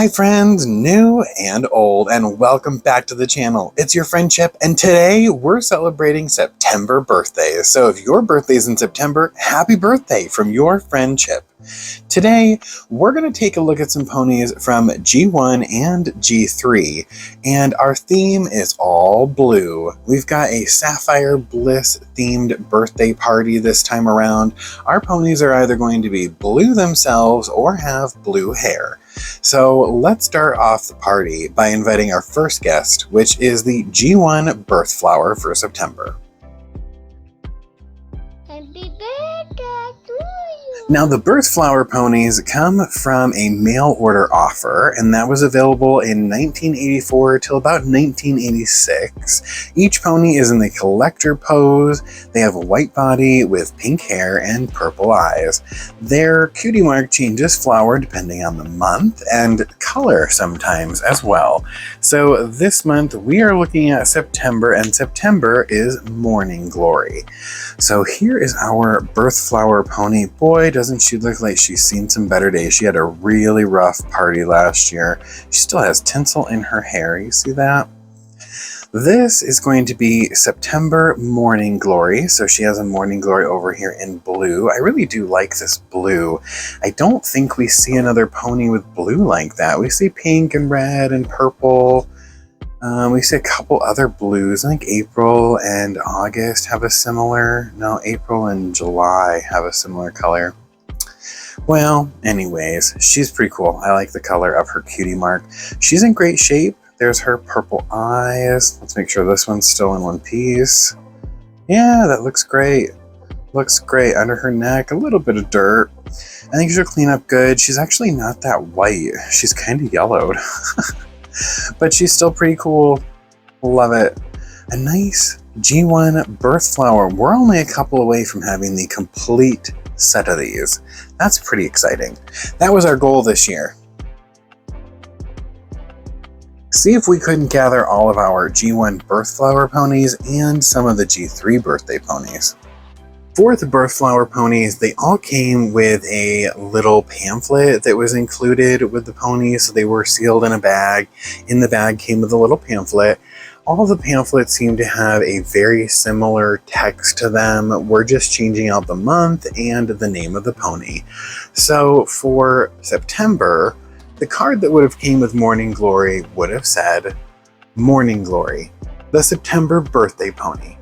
Hi friends, new and old, and welcome back to the channel. It's your friend Chip, and today we're celebrating September birthdays. So if your birthday's in September, happy birthday from your friend Chip. Today, we're going to take a look at some ponies from G1 and G3, and our theme is all blue. We've got a Sapphire Bliss themed birthday party this time around. Our ponies are either going to be blue themselves or have blue hair. So let's start off the party by inviting our first guest, which is the G1 Birthflower for September. Happy birthday to you! Now the Birthflower ponies come from a mail order offer, and that was available in 1984 till about 1986. Each pony is in the collector pose. They have a white body with pink hair and purple eyes. Their cutie mark changes flower depending on the month and color sometimes as well. So this month we are looking at September, and September is Morning Glory. So here is our Birthflower pony. Boy, doesn't she look like she's seen some better days. She had a really rough party last year. She still has tinsel in her hair. You see that? This is going to be September Morning Glory. So she has a Morning Glory over here in blue. I really do like this blue. I don't think we see another pony with blue like that. We see pink and red and purple. We see a couple other blues. I think April and August have a similar, no, April and July have a similar color. Well, anyways, she's pretty cool. I like the color of her cutie mark. She's in great shape. There's her purple eyes. Let's make sure this one's still in one piece. Yeah, that looks great. Looks great. Under her neck, a little bit of dirt. I think she'll clean up good. She's actually not that white. She's kind of yellowed. But she's still pretty cool. Love it. A nice G1 Birthflower. We're only a couple away from having the complete set of these. That's pretty exciting. That was our goal this year. See if we couldn't gather all of our G1 Birthflower ponies and some of the G3 birthday ponies. For the Birthflower ponies, they all came with a little pamphlet that was included with the ponies, so they were sealed in a bag. In the bag came with a little pamphlet. All of the pamphlets seem to have a very similar text to them. We're just changing out the month and the name of the pony. So for September, the card that would have came with Morning Glory would have said, Morning Glory, the September birthday pony.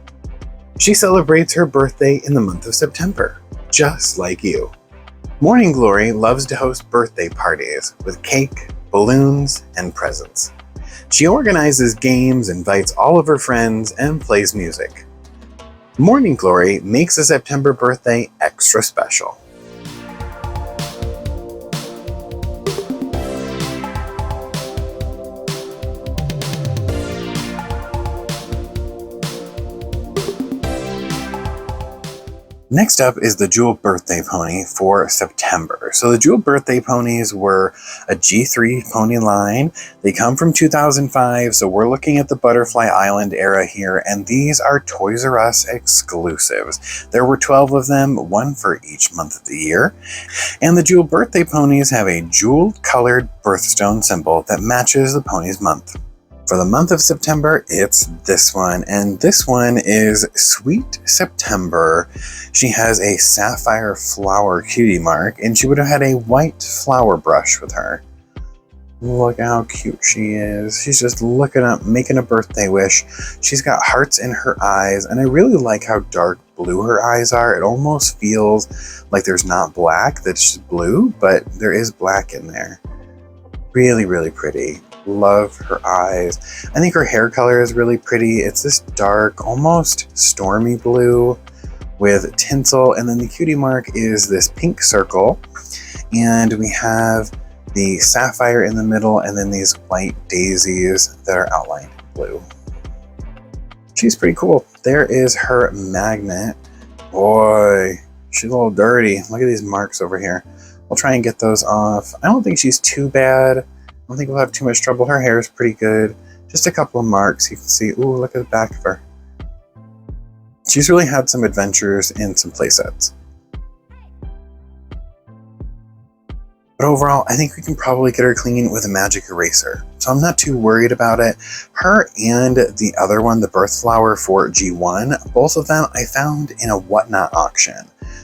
She celebrates her birthday in the month of September, just like you. Morning Glory loves to host birthday parties with cake, balloons, and presents. She organizes games, invites all of her friends, and plays music. Morning Glory makes a September birthday extra special. Next up is the Jewel Birthday Pony for September. So the Jewel Birthday Ponies were a G3 pony line. They come from 2005, so we're looking at the Butterfly Island era here, and these are Toys R Us exclusives. There were 12 of them, one for each month of the year. And the Jewel Birthday Ponies have a jeweled colored birthstone symbol that matches the pony's month. For the month of September, it's this one, and this one is Sweet September. She has a sapphire flower cutie mark, and she would have had a white flower brush with her. Look how cute she is. She's just looking up, making a birthday wish. She's got hearts in her eyes, and I really like how dark blue her eyes are. It almost feels like there's not black, that's just blue, but there is black in there. Really, really pretty. Love her eyes. I think her hair color is really pretty. It's this dark, almost stormy blue with tinsel, and then the cutie mark is this pink circle, and we have the sapphire in the middle, and then these white daisies that are outlined in blue. She's pretty cool. There is her magnet. Boy, she's a little dirty. Look at these marks over here. We'll try and get those off. I don't think she's too bad. I don't think we'll have too much trouble. Her hair is pretty good. Just a couple of marks you can see. Ooh, look at the back of her. She's really had some adventures in some playsets. But overall, I think we can probably get her clean with a magic eraser. So I'm not too worried about it. Her and the other one, the Birthflower for G1, both of them I found in a Whatnot auction.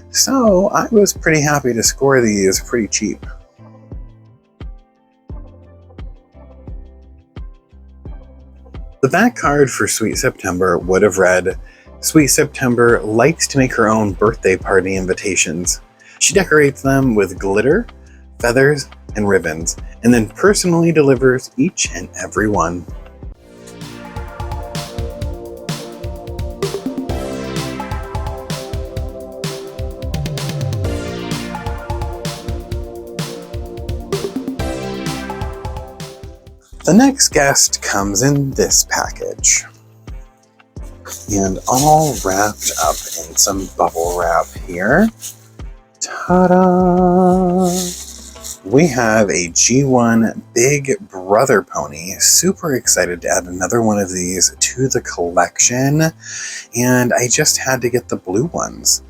So I was pretty happy to score these pretty cheap. The back card for Sweet September would have read, Sweet September likes to make her own birthday party invitations. She decorates them with glitter, feathers, and ribbons, and then personally delivers each and every one. The next guest comes in this package, and all wrapped up in some bubble wrap here. Ta-da! We have a G1 Big Brother pony. Super excited to add another one of these to the collection, and I just had to get the blue ones.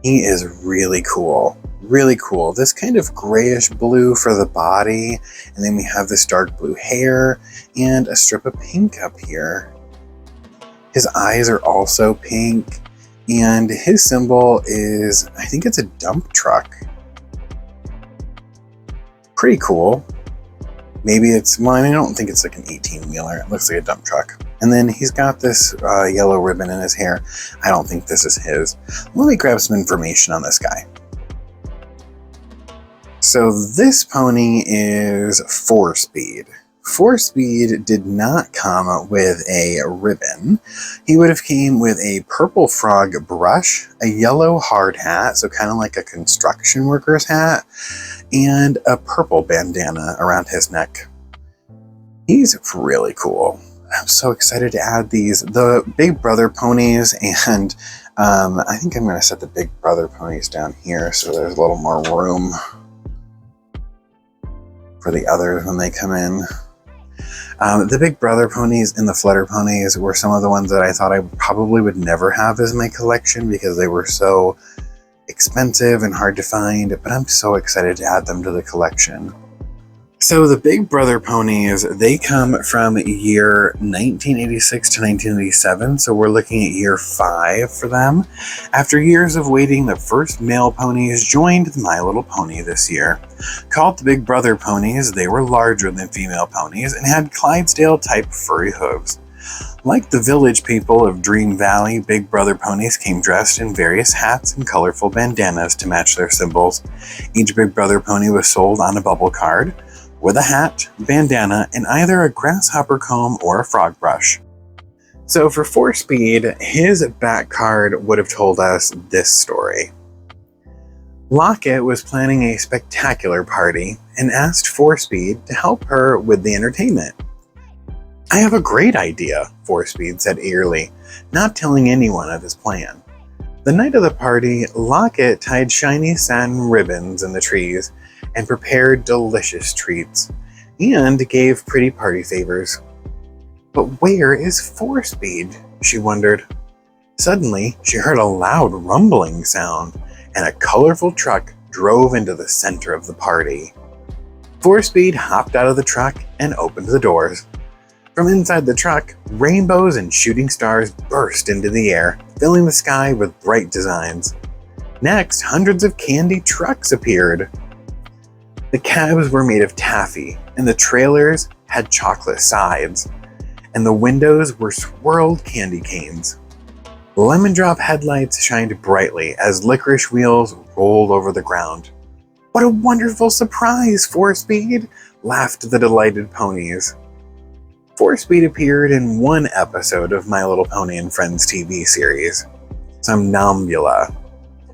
He is really cool. Really cool. This kind of grayish blue for the body, and then we have this dark blue hair and a strip of pink up here. His eyes are also pink, and his symbol is, I think it's a dump truck. Pretty cool. Maybe it's, well, I don't think it's like an 18-wheeler. It looks like a dump truck. And then he's got this yellow ribbon in his hair. I don't think this is his. Let me grab some information on this guy. So this pony is 4-speed. 4-speed did not come with a ribbon. He would have came with a purple frog brush, a yellow hard hat, so kind of like a construction worker's hat, and a purple bandana around his neck. He's really cool. I'm so excited to add these. The Big Brother ponies, and I think I'm going to set the Big Brother ponies down here so there's a little more room for the others when they come in. The Big Brother ponies and the Flutter ponies were some of the ones that I thought I probably would never have as my collection because they were so expensive and hard to find, but I'm so excited to add them to the collection. So the Big Brother ponies, they come from year 1986 to 1987, so we're looking at year 5 for them. After years of waiting, the first male ponies joined the My Little Pony this year. Called the Big Brother ponies, they were larger than female ponies and had Clydesdale-type furry hooves. Like the village people of Dream Valley, Big Brother ponies came dressed in various hats and colorful bandanas to match their symbols. Each Big Brother pony was sold on a bubble card, with a hat, bandana, and either a grasshopper comb or a frog brush. So for 4-speed, his back card would have told us this story. Locket was planning a spectacular party and asked 4-speed to help her with the entertainment. I have a great idea, 4-speed said eagerly, not telling anyone of his plan. The night of the party, Locket tied shiny satin ribbons in the trees and prepared delicious treats, and gave pretty party favors. But where is 4-speed? She wondered. Suddenly, she heard a loud rumbling sound, and a colorful truck drove into the center of the party. 4-speed hopped out of the truck and opened the doors. From inside the truck, rainbows and shooting stars burst into the air, filling the sky with bright designs. Next, hundreds of candy trucks appeared. The cabs were made of taffy, and the trailers had chocolate sides, and the windows were swirled candy canes. Lemon drop headlights shined brightly as licorice wheels rolled over the ground. What a wonderful surprise, 4-speed! Laughed the delighted ponies. 4-speed appeared in one episode of My Little Pony and Friends TV series, Somnambula,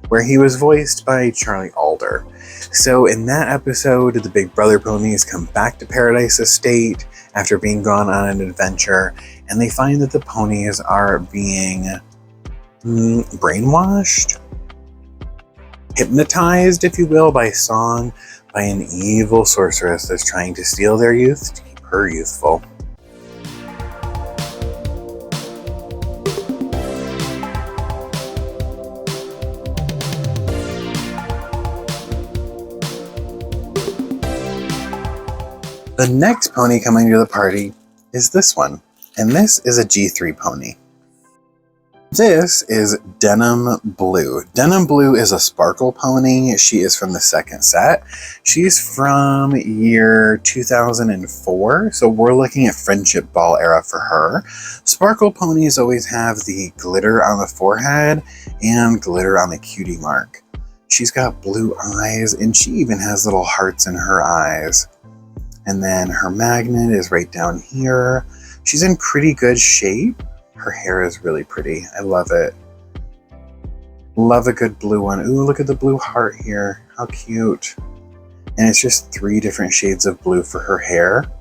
where he was voiced by Charlie Alder. So in that episode, the Big Brother ponies come back to Paradise Estate after being gone on an adventure, and they find that the ponies are being brainwashed? Hypnotized, if you will, by song, by an evil sorceress that's trying to steal their youth to keep her youthful. The next pony coming to the party is this one, and this is a G3 pony. This is Denim Blue. Denim Blue is a sparkle pony. She is from the second set. She's from year 2004, so we're looking at Friendship Ball era for her. Sparkle ponies always have the glitter on the forehead and glitter on the cutie mark. She's got blue eyes, and she even has little hearts in her eyes. And then her magnet is right down here. She's in pretty good shape. Her hair is really pretty. I love it. Love a good blue one. Ooh, look at the blue heart here. How cute. And it's just 3 different shades of blue for her hair.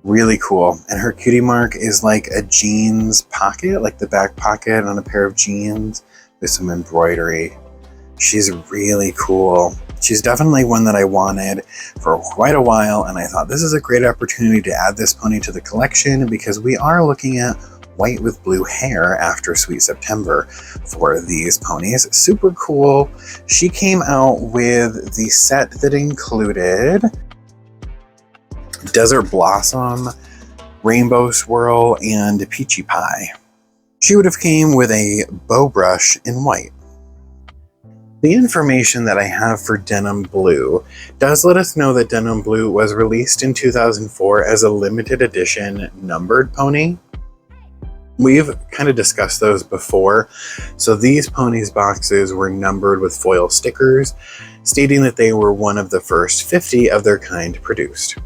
Really cool. And her cutie mark is like a jeans pocket, like the back pocket on a pair of jeans with some embroidery. She's really cool. She's definitely one that I wanted for quite a while, and I thought this is a great opportunity to add this pony to the collection because we are looking at white with blue hair after Sweet September for these ponies. Super cool. She came out with the set that included Desert Blossom, Rainbow Swirl, and Peachy Pie. She would have came with a bow brush in white. The information that I have for Denim Blue does let us know that Denim Blue was released in 2004 as a limited edition numbered pony. We've kind of discussed those before. So these ponies boxes were numbered with foil stickers, stating that they were one of the first 50 of their kind produced.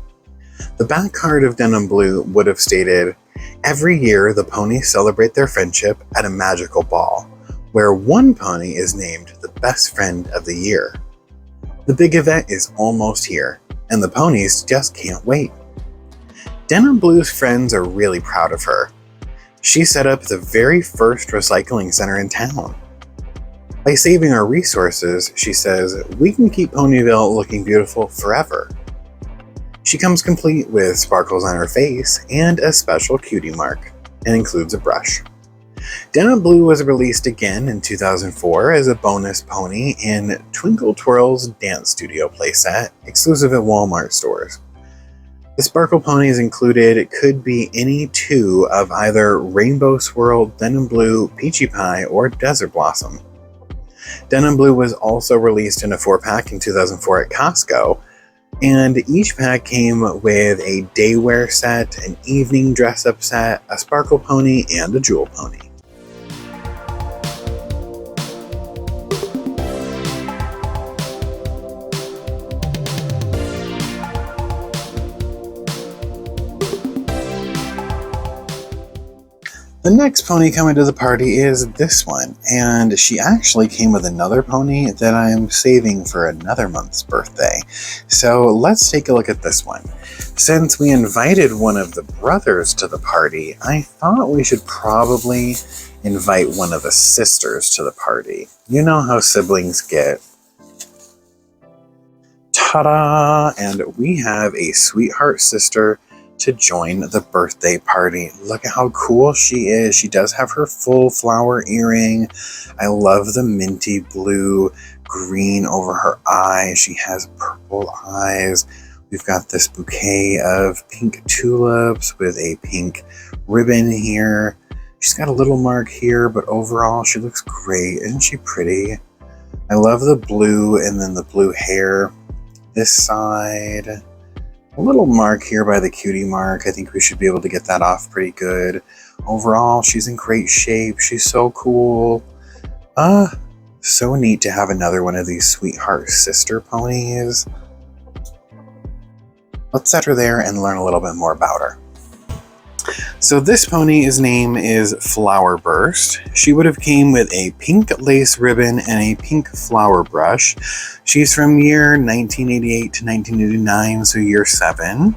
The back card of Denim Blue would have stated, "Every year the ponies celebrate their friendship at a magical ball, where one pony is named the best friend of the year. The big event is almost here, and the ponies just can't wait." Denim Blue's friends are really proud of her. She set up the very first recycling center in town. By saving our resources, she says, we can keep Ponyville looking beautiful forever. She comes complete with sparkles on her face and a special cutie mark, and includes a brush. Denim Blue was released again in 2004 as a bonus pony in Twinkle Twirl's Dance Studio playset, exclusive at Walmart stores. The sparkle ponies included could be any 2 of either Rainbow Swirl, Denim Blue, Peachy Pie, or Desert Blossom. Denim Blue was also released in a 4-pack in 2004 at Costco, and each pack came with a daywear set, an evening dress-up set, a sparkle pony, and a jewel pony. The next pony coming to the party is this one, and she actually came with another pony that I am saving for another month's birthday. So let's take a look at this one. Since we invited one of the brothers to the party, I thought we should probably invite one of the sisters to the party. You know how siblings get. Ta-da! And we have a sweetheart sister to join the birthday party. Look at how cool she is. She does have her full flower earring. I love the minty blue green over her eyes. She has purple eyes. We've got this bouquet of pink tulips with a pink ribbon here. She's got a little mark here, but overall she looks great. Isn't she pretty? I love the blue and then the blue hair. This side, a little mark here by the cutie mark. I think we should be able to get that off pretty good. Overall, she's in great shape. She's so cool. So neat to have another one of these sweetheart sister ponies. Let's set her there and learn a little bit more about her. So this pony's name is Flowerburst. She would have came with a pink lace ribbon and a pink flower brush. She's from year 1988 to 1989, so year 7.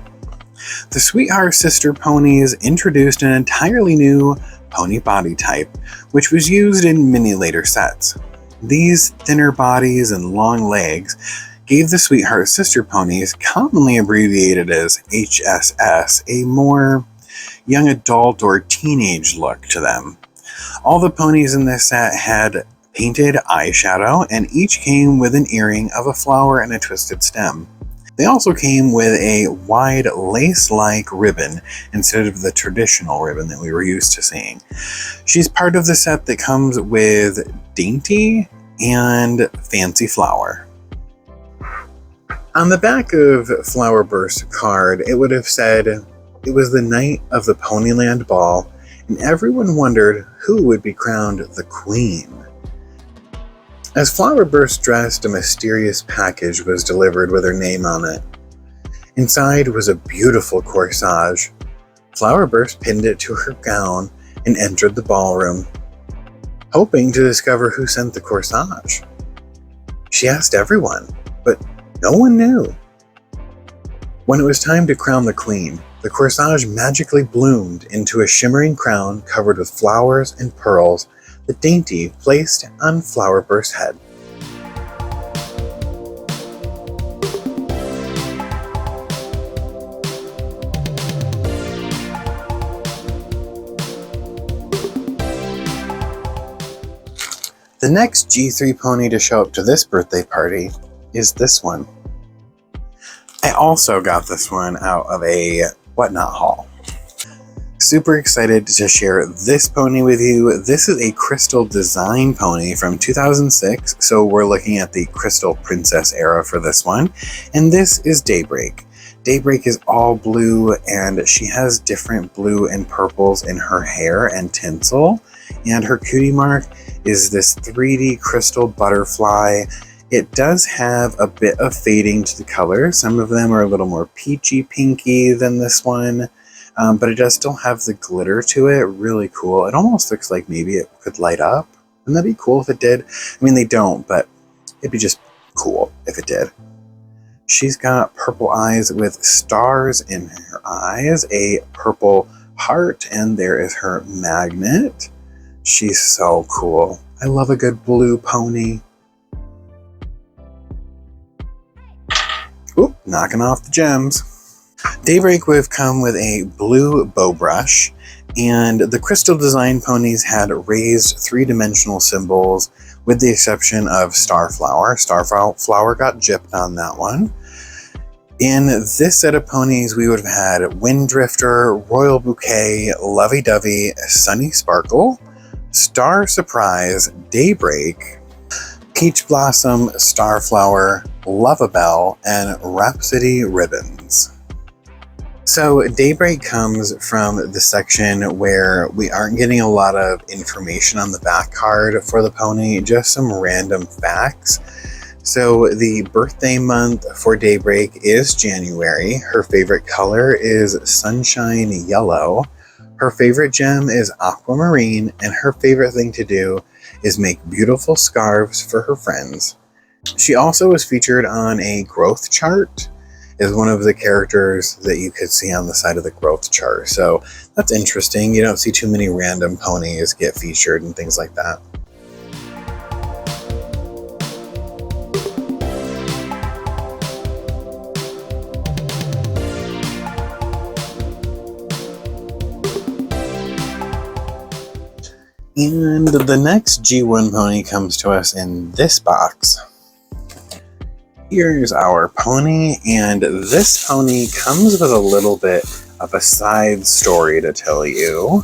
The Sweetheart Sister ponies introduced an entirely new pony body type, which was used in many later sets. These thinner bodies and long legs gave the Sweetheart Sister ponies, commonly abbreviated as HSS, a more young adult or teenage look to them. All the ponies in this set had painted eyeshadow, and each came with an earring of a flower and a twisted stem. They also came with a wide lace-like ribbon instead of the traditional ribbon that we were used to seeing. She's part of the set that comes with Dainty and Fancy Flower. On the back of Flowerburst card, it would have said, "It was the night of the Ponyland Ball, and everyone wondered who would be crowned the queen." As Flowerburst dressed, a mysterious package was delivered with her name on it. Inside was a beautiful corsage. Flowerburst pinned it to her gown and entered the ballroom, hoping to discover who sent the corsage. She asked everyone, but no one knew. When it was time to crown the queen, the corsage magically bloomed into a shimmering crown covered with flowers and pearls that Dainty placed on Flowerburst's head. The next G3 pony to show up to this birthday party is this one. I also got this one out of a Whatnot haul. Super excited to share this pony with you. This is a crystal design pony from 2006, so we're looking at the Crystal Princess era for this one. And this is Daybreak. Daybreak is all blue, and she has different blue and purples in her hair and tinsel. And her cutie mark is this 3D crystal butterfly. It does have a bit of fading to the color. Some of them are a little more peachy pinky than this one. But it does still have the glitter to it. Really cool. It almost looks like maybe it could light up. Wouldn't that be cool if it did? I mean, they don't, but it'd be just cool if it did. She's got purple eyes with stars in her eyes, a purple heart, and there is her magnet. She's so cool. I love a good blue pony. Oop, knocking off the gems. Daybreak would have come with a blue bow brush, and the crystal design ponies had raised three-dimensional symbols with the exception of Starflower. Starflower got gypped on that one. In this set of ponies, we would have had Wind Drifter, Royal Bouquet, Lovey Dovey, Sunny Sparkle, Star Surprise, Daybreak, Peach Blossom, Starflower, Lovabelle, and Rhapsody Ribbons. So Daybreak comes from the section where we aren't getting a lot of information on the back card for the pony, just some random facts. So the birthday month for Daybreak is January. Her favorite color is Sunshine Yellow. Her favorite gem is Aquamarine, and her favorite thing to do is make beautiful scarves for her friends. She also was featured on a growth chart as one of the characters that you could see on the side of the growth chart. So that's interesting. You don't see too many random ponies get featured and things like that. And the next G1 pony comes to us in this box. Here's our pony, and this pony comes with a little bit of a side story to tell you.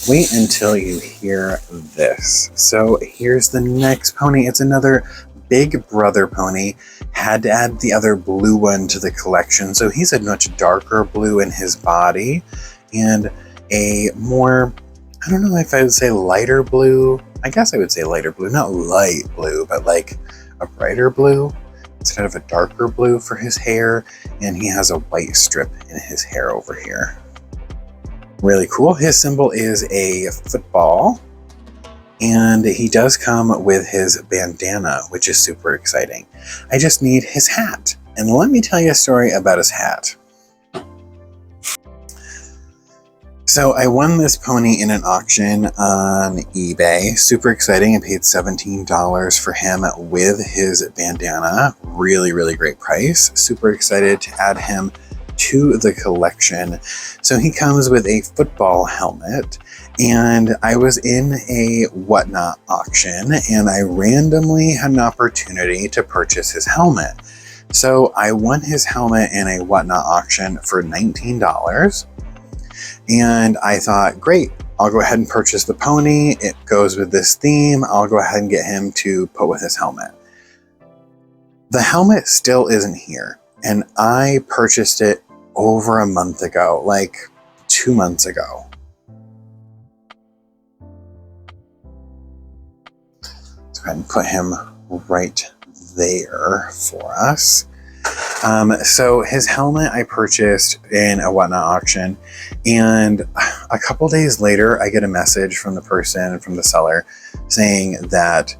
Wait until you hear this. So here's the next pony. It's another big brother pony. Had to add the other blue one to the collection, so he's a much darker blue in his body and a more, I don't know if I would say lighter blue. I guess I would say lighter blue, not light blue, but like a brighter blue instead of a darker blue for his hair. And he has a white strip in his hair over here. Really cool. His symbol is a football, and he does come with his bandana, which is super exciting. I just need his hat. And let me tell you a story about his hat. So I won this pony in an auction on eBay. Super exciting. I paid $17 for him with his bandana. Really, really great price. Super excited to add him to the collection. So he comes with a football helmet, and I was in a Whatnot auction, and I randomly had an opportunity to purchase his helmet. So I won his helmet in a whatnot auction for $19. And I thought, great, I'll go ahead and purchase the pony. It goes with this theme. I'll go ahead and get him to put with his helmet. The helmet still isn't here. And I purchased it over a month ago, like 2 months ago. Let's go ahead and put him right there for us. So his helmet I purchased in a whatnot auction, and a couple days later I get a message from the person, from the seller, saying that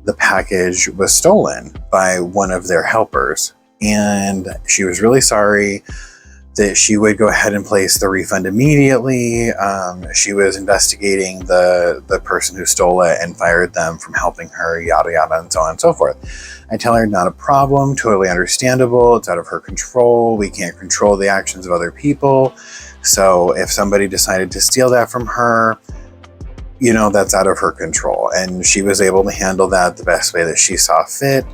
the package was stolen by one of their helpers, and she was really sorry, that she would go ahead and place the refund immediately. She was investigating the person who stole it and fired them from helping her, yada yada, and so on and so forth. I tell her, not a problem, totally understandable, it's out of her control, we can't control the actions of other people, so if somebody decided to steal that from her, you know, that's out of her control. And she was able to handle that the best way that she saw fit.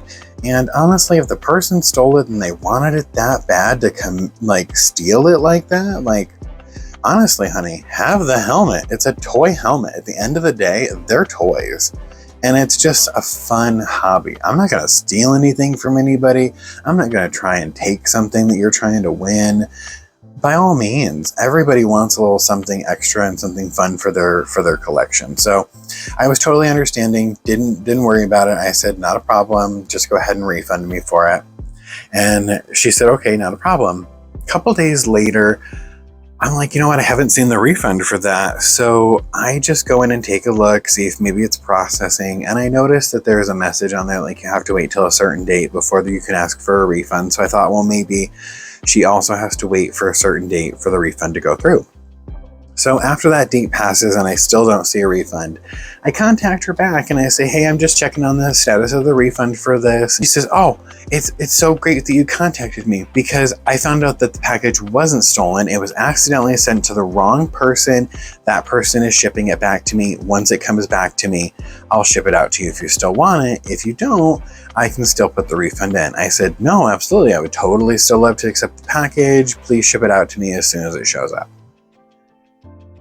And honestly, if the person stole it and they wanted it that bad to come, like, steal it like that, like, honestly, honey, have the helmet. It's a toy helmet. At the end of the day, they're toys. And it's just a fun hobby. I'm not going to steal anything from anybody. I'm not going to try and take something that you're trying to win. By all means, everybody wants a little something extra and something fun for their collection. So I was totally understanding, didn't worry about it. I said, not a problem, just go ahead and refund me for it. And she said, okay, not a problem. A couple days later, I'm like, you know what, I haven't seen the refund for that. So I just go in and take a look, see if maybe it's processing. And I noticed that there's a message on there, like you have to wait till a certain date before you can ask for a refund. So I thought, well, maybe she also has to wait for a certain date for the refund to go through. So after that date passes and I still don't see a refund, I contact her back and I say, hey, I'm just checking on the status of the refund for this. She says, oh, it's so great that you contacted me, because I found out that the package wasn't stolen. It was accidentally sent to the wrong person. That person is shipping it back to me. Once it comes back to me, I'll ship it out to you if you still want it. If you don't, I can still put the refund in. I said, no, absolutely. I would totally still love to accept the package. Please ship it out to me as soon as it shows up.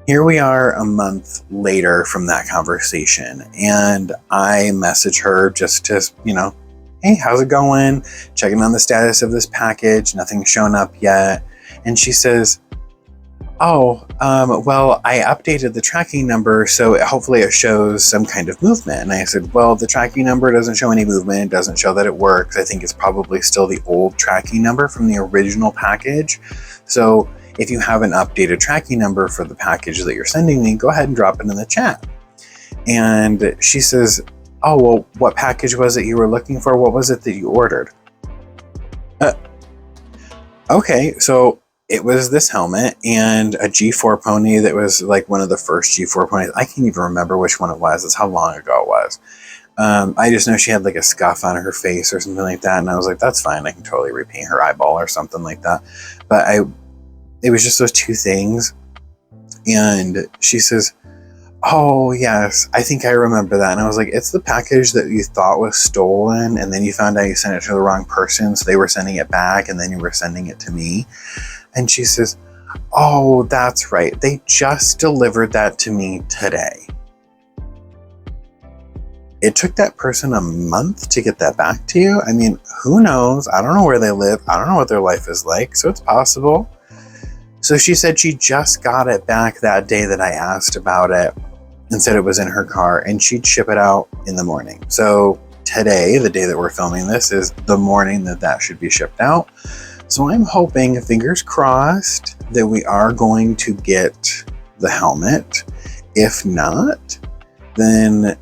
Here we are a month later from that conversation, and I message her just to, you know, hey, how's it going? Checking on the status of this package. Nothing's shown up yet. And she says, oh, well, I updated the tracking number, so hopefully it shows some kind of movement. And I said, well, the tracking number doesn't show any movement. It doesn't show that it works. I think it's probably still the old tracking number from the original package. So if you have an updated tracking number for the package that you're sending me, go ahead and drop it in the chat. And she says, oh, well, what package was it you were looking for? What was it that you ordered? Okay, so it was this helmet and a G4 pony that was like one of the first G4 ponies. I can't even remember which one it was. That's how long ago it was. I just know she had like a scuff on her face or something like that. And I was like, that's fine. I can totally repaint her eyeball or something like that. But it was just those two things. And she says, oh, yes, I think I remember that. And I was like, it's the package that you thought was stolen, and then you found out you sent it to the wrong person, so they were sending it back, and then you were sending it to me. And she says, oh, that's right. They just delivered that to me today. It took that person a month to get that back to you? I mean, who knows? I don't know where they live. I don't know what their life is like, so it's possible. So she said she just got it back that day that I asked about it and said it was in her car, and she'd ship it out in the morning. So today, the day that we're filming this, is the morning that should be shipped out. So I'm hoping, fingers crossed, that we are going to get the helmet. If not, then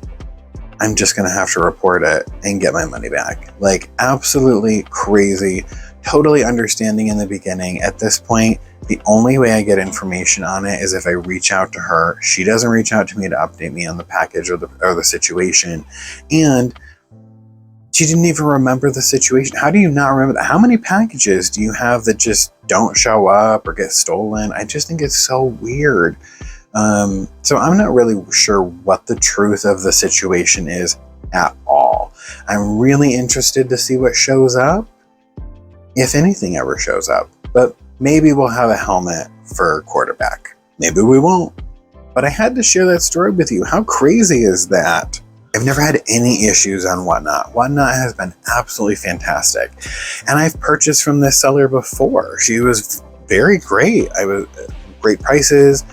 I'm just going to have to report it and get my money back. Like, absolutely crazy. Totally understanding in the beginning. At this point, the only way I get information on it is if I reach out to her. She doesn't reach out to me to update me on the package or the situation. And she didn't even remember the situation. How do you not remember that? How many packages do you have that just don't show up or get stolen? I just think it's so weird. So I'm not really sure what the truth of the situation is at all. I'm really interested to see what shows up. if anything ever shows up. But maybe we'll have a helmet for quarterback. Maybe we won't. But I had to share that story with you. How crazy is that? I've never had any issues on Whatnot. Whatnot has been absolutely fantastic. And I've purchased from this seller before. She was very great. Great prices,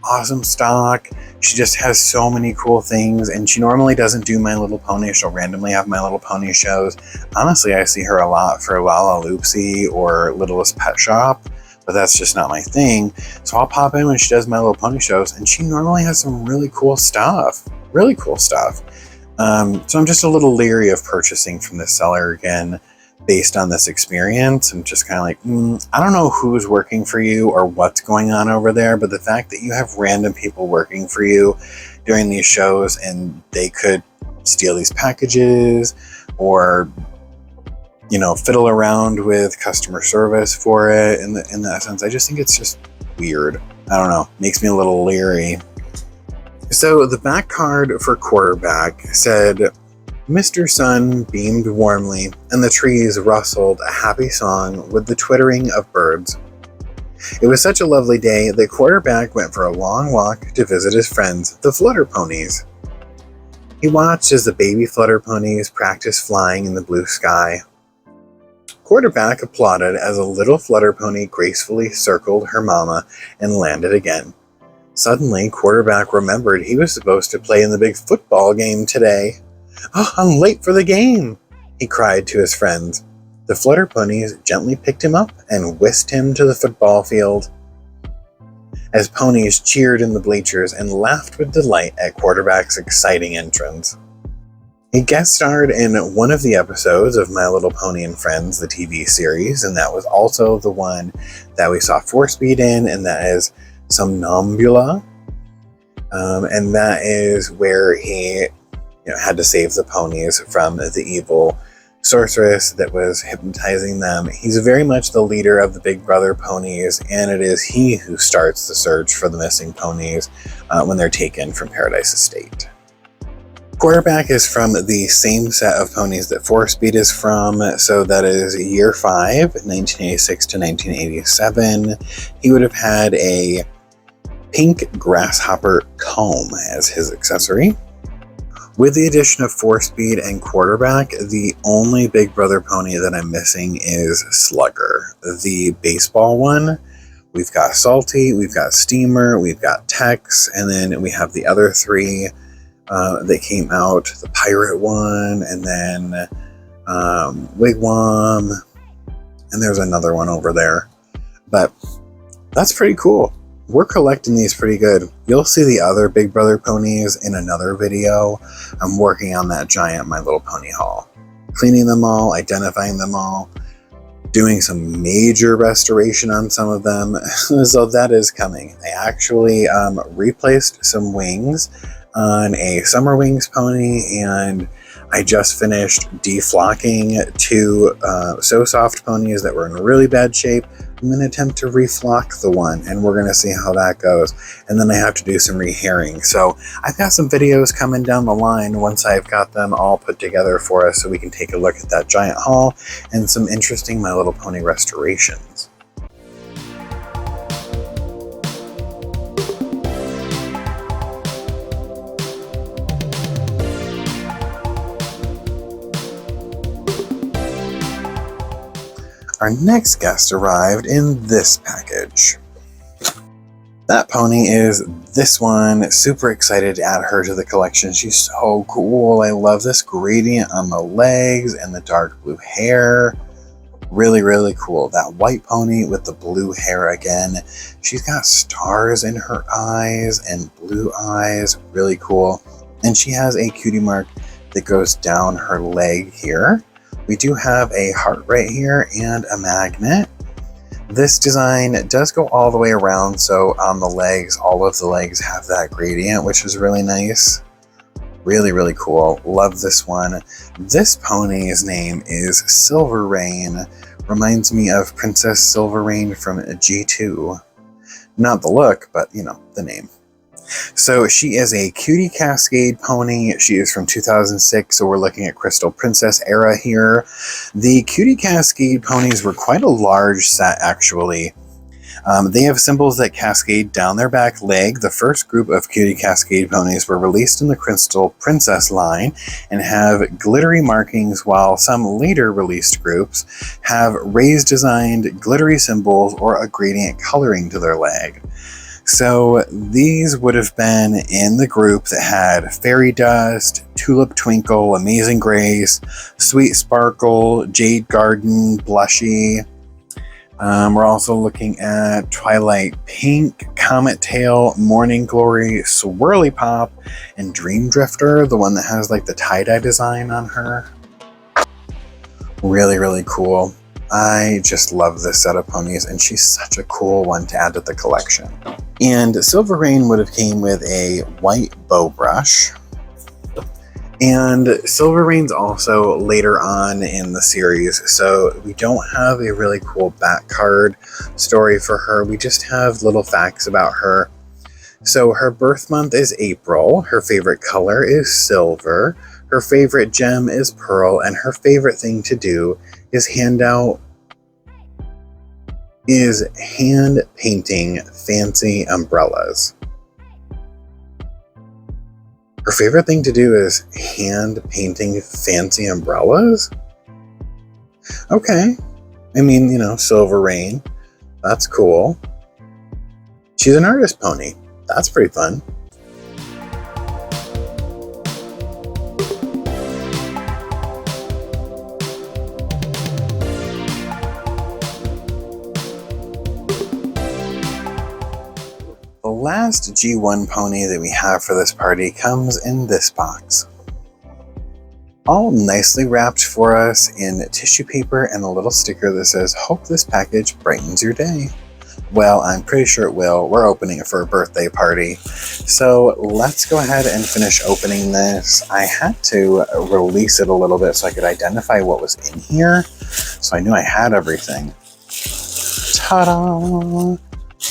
awesome stock. She just has so many cool things, and she normally doesn't do My Little Pony. She'll randomly have My Little Pony shows. Honestly, I see her a lot for Lala Loopsy or Littlest Pet Shop, but that's just not my thing. So I'll pop in when she does My Little Pony shows, and she normally has some really cool stuff. Really cool stuff. So I'm just a little leery of purchasing from this seller again, based on this experience. I'm just kind of like, I don't know who's working for you or what's going on over there, but the fact that you have random people working for you during these shows and they could steal these packages or, you know, fiddle around with customer service for it in that sense, I just think it's just weird. I don't know, makes me a little leery. So the back card for quarterback said, Mr. Sun beamed warmly, and the trees rustled a happy song with the twittering of birds. It was such a lovely day that quarterback went for a long walk to visit his friends, the flutter ponies. He watched as the baby flutter ponies practiced flying in the blue sky. Quarterback applauded as a little flutter pony gracefully circled her mama and landed again. Suddenly, quarterback remembered he was supposed to play in the big football game today. "Oh, I'm late for the game," he cried to his friends. The flutter ponies gently picked him up and whisked him to the football field. As ponies cheered in the bleachers and laughed with delight at quarterback's exciting entrance. He guest starred in one of the episodes of My Little Pony and Friends, the TV series, and that was also the one that we saw 4-Speed in, and that is Somnambula. And that is where he had to save the ponies from the evil sorceress that was hypnotizing them. He's very much the leader of the Big Brother ponies, and it is he who starts the search for the missing ponies when they're taken from Paradise Estate. Quarterback is from the same set of ponies that 4-Speed is from, so that is year 5, 1986 to 1987. He would have had a pink grasshopper comb as his accessory. With the addition of 4-Speed and quarterback, the only Big Brother pony that I'm missing is Slugger, the baseball one. We've got Salty, we've got Steamer, we've got Tex, and then we have the other 3 that came out, the pirate one, and then Wigwam, and there's another one over there. But that's pretty cool. We're collecting these pretty good. You'll see the other Big Brother ponies in another video. I'm working on that giant My Little Pony haul. Cleaning them all, identifying them all, doing some major restoration on some of them. So that is coming. I actually replaced some wings on a Summer Wings pony, and I just finished deflocking 2 So Soft ponies that were in really bad shape. I'm going to attempt to reflock the one, and we're going to see how that goes. And then I have to do some rehairing. So I've got some videos coming down the line once I've got them all put together for us so we can take a look at that giant haul and some interesting My Little Pony restorations. Our next guest arrived in this package. That pony is this one. Super excited to add her to the collection. She's so cool. I love this gradient on the legs and the dark blue hair. Really, really cool. That white pony with the blue hair again. She's got stars in her eyes and blue eyes. Really cool. And she has a cutie mark that goes down her leg here. We do have a heart right here and a magnet. This design does go all the way around, so on the legs, all of the legs have that gradient, which is really nice. Really, really cool. Love this one. This pony's name is Silver Rain. Reminds me of Princess Silver Rain from G2. Not the look, but the name. So she is a cutie cascade pony. She is from 2006, so we're looking at Crystal Princess era here. The cutie cascade ponies were quite a large set, actually. They have symbols that cascade down their back leg. The first group of cutie cascade ponies were released in the Crystal Princess line and have glittery markings, while some later released groups have raised designed glittery symbols or a gradient coloring to their leg. So these would have been in the group that had Fairy Dust, Tulip Twinkle, Amazing Grace, Sweet Sparkle, Jade Garden, Blushy. We're also looking at Twilight Pink, Comet Tail, Morning Glory, Swirly Pop, and Dream Drifter, the one that has like the tie-dye design on her. Really, really cool. I just love this set of ponies, and she's such a cool one to add to the collection. And Silver Rain would have came with a white bow brush. And Silver Rain's also later on in the series, so we don't have a really cool back card story for her. We just have little facts about her. So her birth month is April, her favorite color is silver, her favorite gem is pearl, and her favorite thing to do is hand painting fancy umbrellas. Her favorite thing to do is hand painting fancy umbrellas? Okay. I mean, you know, Silver Rain. That's cool. She's an artist pony. That's pretty fun. The last G1 pony that we have for this party comes in this box. All nicely wrapped for us in tissue paper and a little sticker that says, "Hope this package brightens your day." Well, I'm pretty sure it will. We're opening it for a birthday party. So let's go ahead and finish opening this. I had to release it a little bit so I could identify what was in here, so I knew I had everything. Ta-da!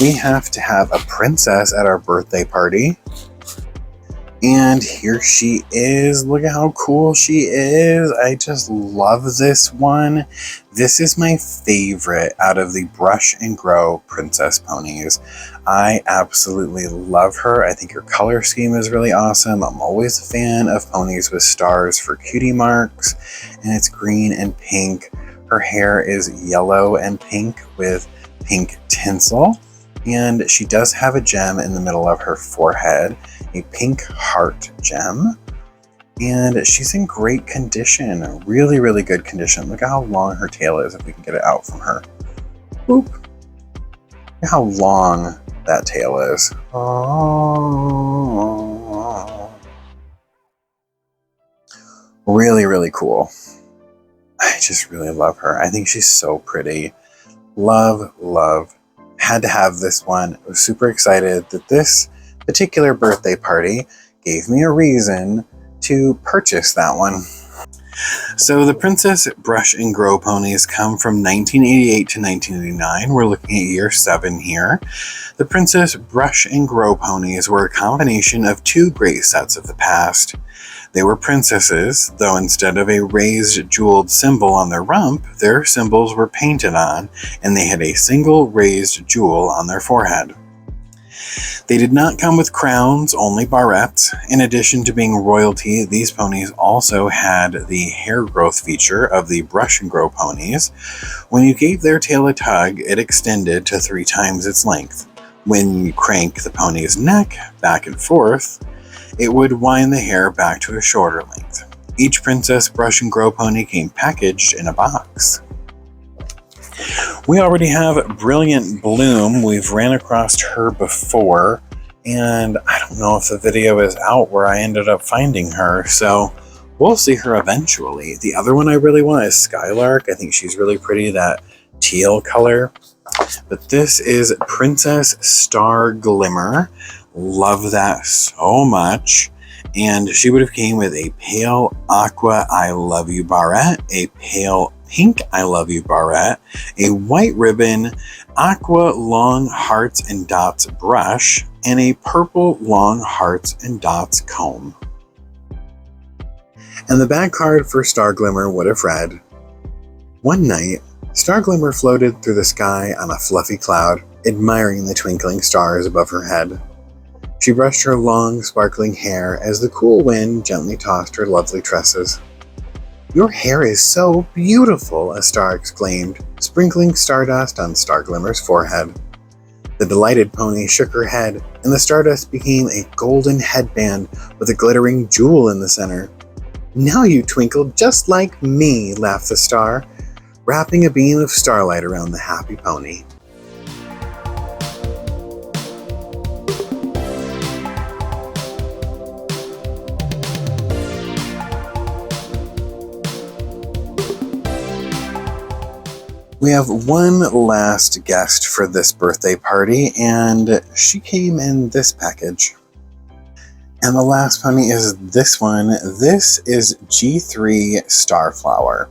We have to have a princess at our birthday party. And here she is. Look at how cool she is. I just love this one. This is my favorite out of the Brush and Grow princess ponies. I absolutely love her. I think her color scheme is really awesome. I'm always a fan of ponies with stars for cutie marks. And it's green and pink. Her hair is yellow and pink with pink tinsel. And she does have a gem in the middle of her forehead, a pink heart gem. And she's in great condition, really, really good condition. Look at how long her tail is, if we can get it out from her. Boop. Look at how long that tail is. Oh. Really, really cool. I just really love her. I think she's so pretty. Love, love. Had to have this one. I was super excited that this particular birthday party gave me a reason to purchase that one. So the Princess Brush and Grow ponies come from 1988 to 1989. We're looking at year 7 here. The Princess Brush and Grow ponies were a combination of two great sets of the past. They were princesses, though instead of a raised jeweled symbol on their rump, their symbols were painted on, and they had a single raised jewel on their forehead. They did not come with crowns, only barrettes. In addition to being royalty, these ponies also had the hair growth feature of the Brush and Grow ponies. When you gave their tail a tug, it extended to 3 times its length. When you crank the pony's neck back and forth, it would wind the hair back to a shorter length. Each Princess Brush and Grow pony came packaged in a box. We already have Brilliant Bloom. We've ran across her before, and I don't know if the video is out where I ended up finding her, so we'll see her eventually. The other one I really want is Skylark. I think she's really pretty, that teal color. But this is Princess Star Glimmer. Love that so much. And she would have came with a pale aqua I love you barrette, a pale pink I love you barrette, a white ribbon, aqua long hearts and dots brush, and a purple long hearts and dots comb. And the back card for Star Glimmer would have read, "One night, Star Glimmer floated through the sky on a fluffy cloud, admiring the twinkling stars above her head. She brushed her long, sparkling hair as the cool wind gently tossed her lovely tresses. Your hair is so beautiful," a star exclaimed, sprinkling stardust on Star Glimmer's forehead. The delighted pony shook her head, and the stardust became a golden headband with a glittering jewel in the center. "Now you twinkle just like me," laughed the star, wrapping a beam of starlight around the happy pony. We have one last guest for this birthday party, and she came in this package. And the last pony is this one. This is G3 Starflower.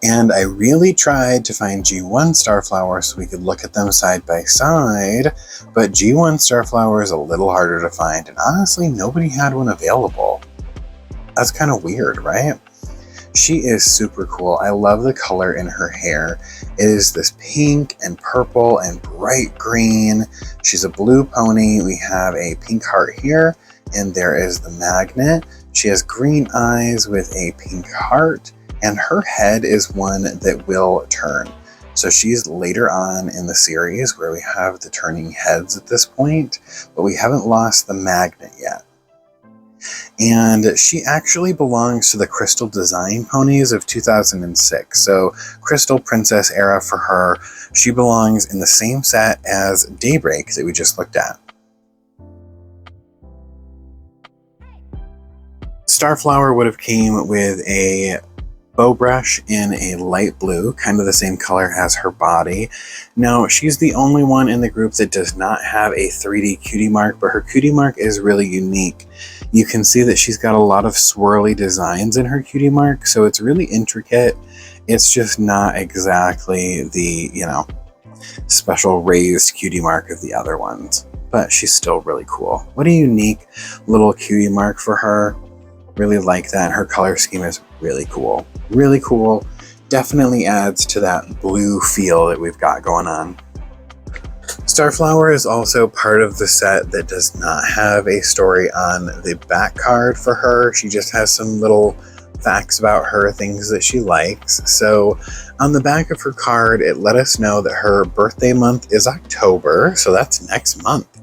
And I really tried to find G1 Starflower so we could look at them side by side, but G1 Starflower is a little harder to find, and honestly, nobody had one available. That's kind of weird, right? She is super cool. I love the color in her hair. It is this pink and purple and bright green. She's a blue pony. We have a pink heart here, and there is the magnet. She has green eyes with a pink heart, and her head is one that will turn. So she's later on in the series where we have the turning heads at this point, but we haven't lost the magnet yet. And she actually belongs to the Crystal Design ponies of 2006. So Crystal Princess era for her. She belongs in the same set as Daybreak that we just looked at. Starflower would have came with a bow brush in a light blue, kind of the same color as her body. Now, she's the only one in the group that does not have a 3D cutie mark, but her cutie mark is really unique. You can see that she's got a lot of swirly designs in her cutie mark, so it's really intricate. It's just not exactly the, special raised cutie mark of the other ones, but she's still really cool. What a unique little cutie mark for her. Really like that. Her color scheme is really cool. Really cool. Definitely adds to that blue feel that we've got going on. Starflower is also part of the set that does not have a story on the back card for her. She just has some little facts about her, things that she likes. So on the back of her card, it let us know that her birthday month is October, so that's next month.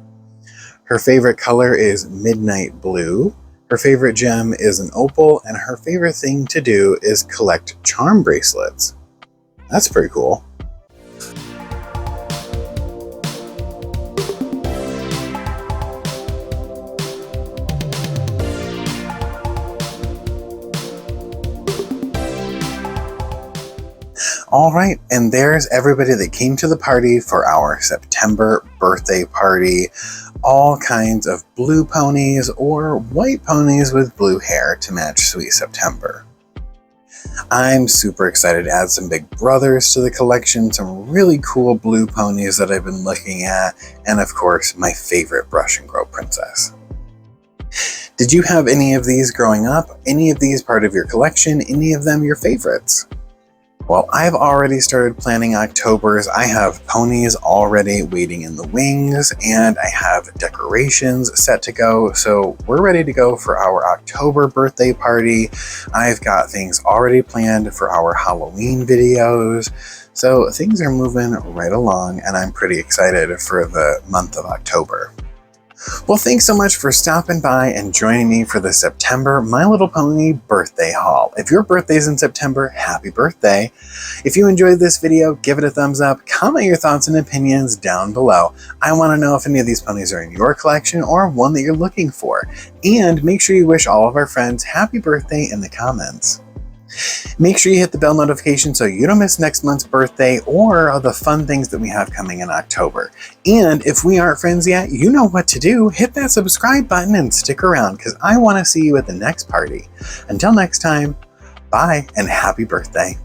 Her favorite color is midnight blue. Her favorite gem is an opal, and her favorite thing to do is collect charm bracelets. That's pretty cool. All right, and there's everybody that came to the party for our September birthday party. All kinds of blue ponies or white ponies with blue hair to match Sweet September. I'm super excited to add some big brothers to the collection, some really cool blue ponies that I've been looking at, and of course, my favorite Brush and Grow princess. Did you have any of these growing up? Any of these part of your collection? Any of them your favorites? Well, I've already started planning October's. I have ponies already waiting in the wings, and I have decorations set to go, so we're ready to go for our October birthday party. I've got things already planned for our Halloween videos, so things are moving right along, and I'm pretty excited for the month of October. Well, thanks so much for stopping by and joining me for the September My Little Pony birthday haul. If your birthday's in September, happy birthday. If you enjoyed this video, give it a thumbs up, comment your thoughts and opinions down below. I want to know if any of these ponies are in your collection or one that you're looking for. And make sure you wish all of our friends happy birthday in the comments. Make sure you hit the bell notification so you don't miss next month's birthday or the fun things that we have coming in October. And if we aren't friends yet, you know what to do. Hit that subscribe button and stick around because I want to see you at the next party. Until next time, bye and happy birthday.